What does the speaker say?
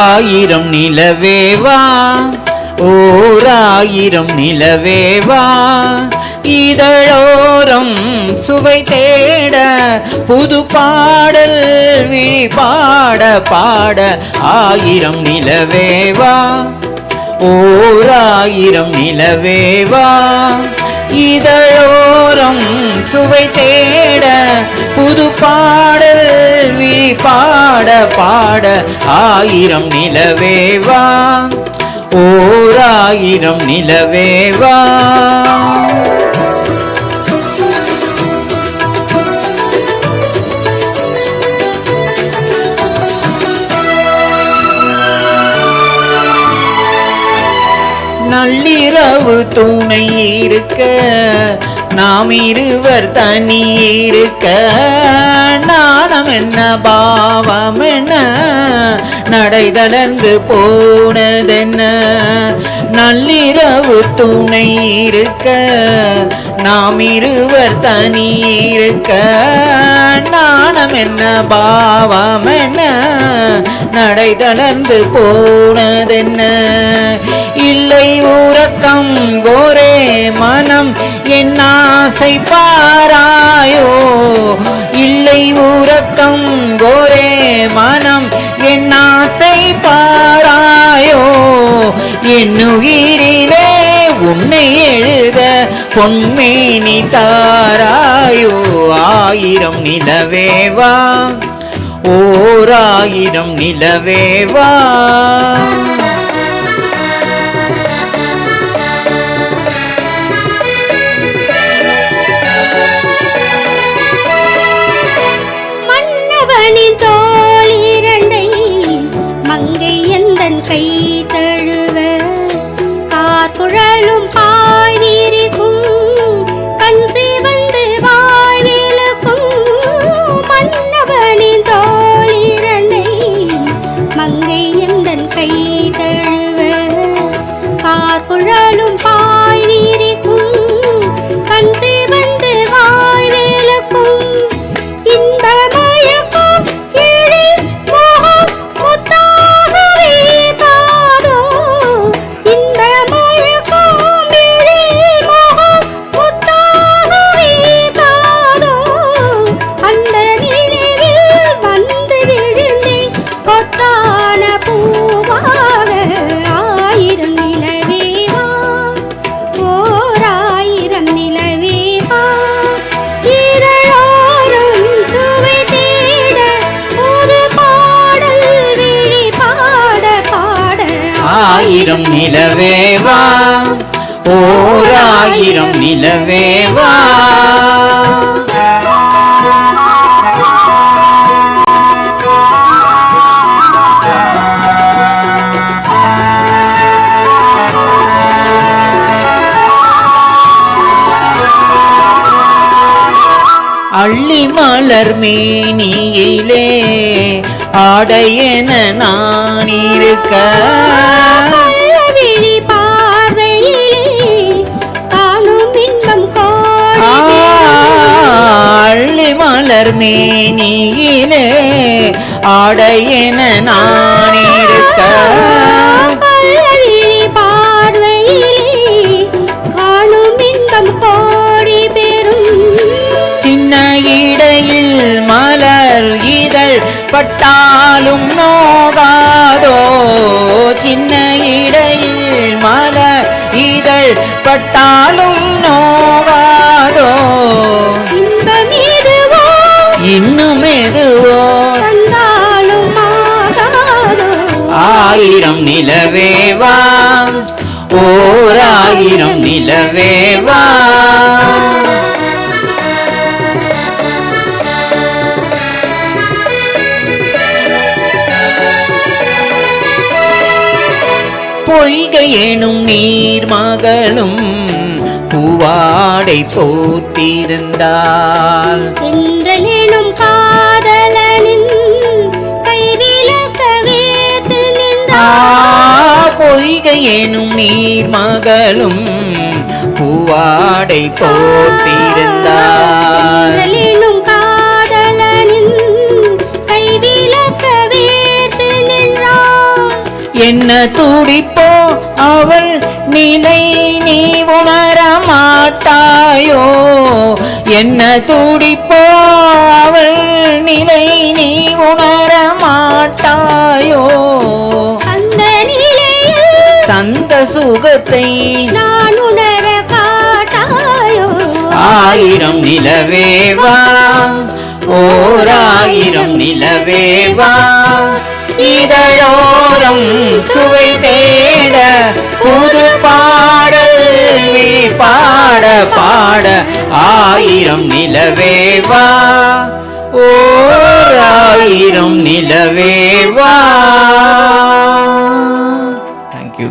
ஆயிரம் நிலவேவா ஓராயிரம் நிலவேவா இதழோரம் சுவை தேட புது பாடல் விழி பாட பாட ஆயிரம் நிலவேவா ஓராயிரம் நிலவேவா இதழோரம் சுவை தேட புது பாடல் விழி பாட பாட ஆயிரம் நிலவேவா ஓராயிரம் நிலவேவா நள்ளிரவு துணை இருக்க நாம் இருவர் தனி இருக்க நாணம் என்ன பாவம் என்ன நடை தளர்ந்து போனதென்ன நள்ளிரவு துணை இருக்க நாம் இருவர் தனி இருக்க நாணம் என்ன பாவம் என்ன நடை தளர்ந்து போனதென்ன இல்லை உறக்கம் கோரே மனம் என் ஆசை பாராயோ இல்லை உறக்கம் கோரே மனம் என் ஆசை பாராயோ என்னுயிரிலே உன்னை எழுத பொன்மேனி தாராயோ ஆயிரம் நிலவேவா ஓராயிரம் நிலவேவா மங்கை எந்தன் கை தழுவ கார்குழலும் பாய் வீரிக்கும் கண் சிவந்து வாய் விழுக்கும் மன்னவனின் தோள் இரண்டை மங்கை எந்தன் கை தழுவ கார்குழலும் பாய் வீரிக்கும் கண் சிவந்து வாய் விழுக்கும் இன்பமயக்கும் ஆயிரம் நிலவேவா ஓராயிரம் நிலவேவா அள்ளி மலர் மேனியிலே ஆடையென நான் இருக்க விழி பார்வையிலே காணும் இன்பம் அள்ளி மலர் மேனியிலே ஆடையென நான் இருக்க விழி பார்வையிலே காணும் இன்பம் கோடி பெறும் சின்ன இடையில் மலர் இதழ் பட்டாலும் நோகாதோ சின்ன இடையில் மலர் இதழ் பட்டாலும் நோகாதோ இன்பம் எதுவோ இன்னும் எதுவோ தந்தாலும் ஆகாதோ ஆயிரம் நிலவேவா ஓராயிரம் நிலவேவா பொய்கை எனும் நீர் மகளும் பூவாடை போத்திருந்தால் என்றனும் காதலனின் கைவிலக்க வேத்து நின்றார் பொய்கை எனும் நீர் மகளும் பூவாடை போத்திருந்தால் காதலனின் கைவிலக்க வேத்து நின்றார் என்ன துடிப்போ அவள் நிலை நீ உணர மாட்டாயோ, என்ன துடிப்போ அவள் நிலை நீ உணர மாட்டாயோ, அந்த நிலையில் சந்த சுகத்தை நான் உணர காட்டாயோ, ஆயிரம் நிலவேவா ஓர் ஆயிரம் நிலவேவா, இதழோரம் சுவை தேட புது பாடல் விழி பாட பாட, ஆயிரம் நிலவேவா ஓர் ஆயிரம் நிலவேவா. தேங்க்யூ.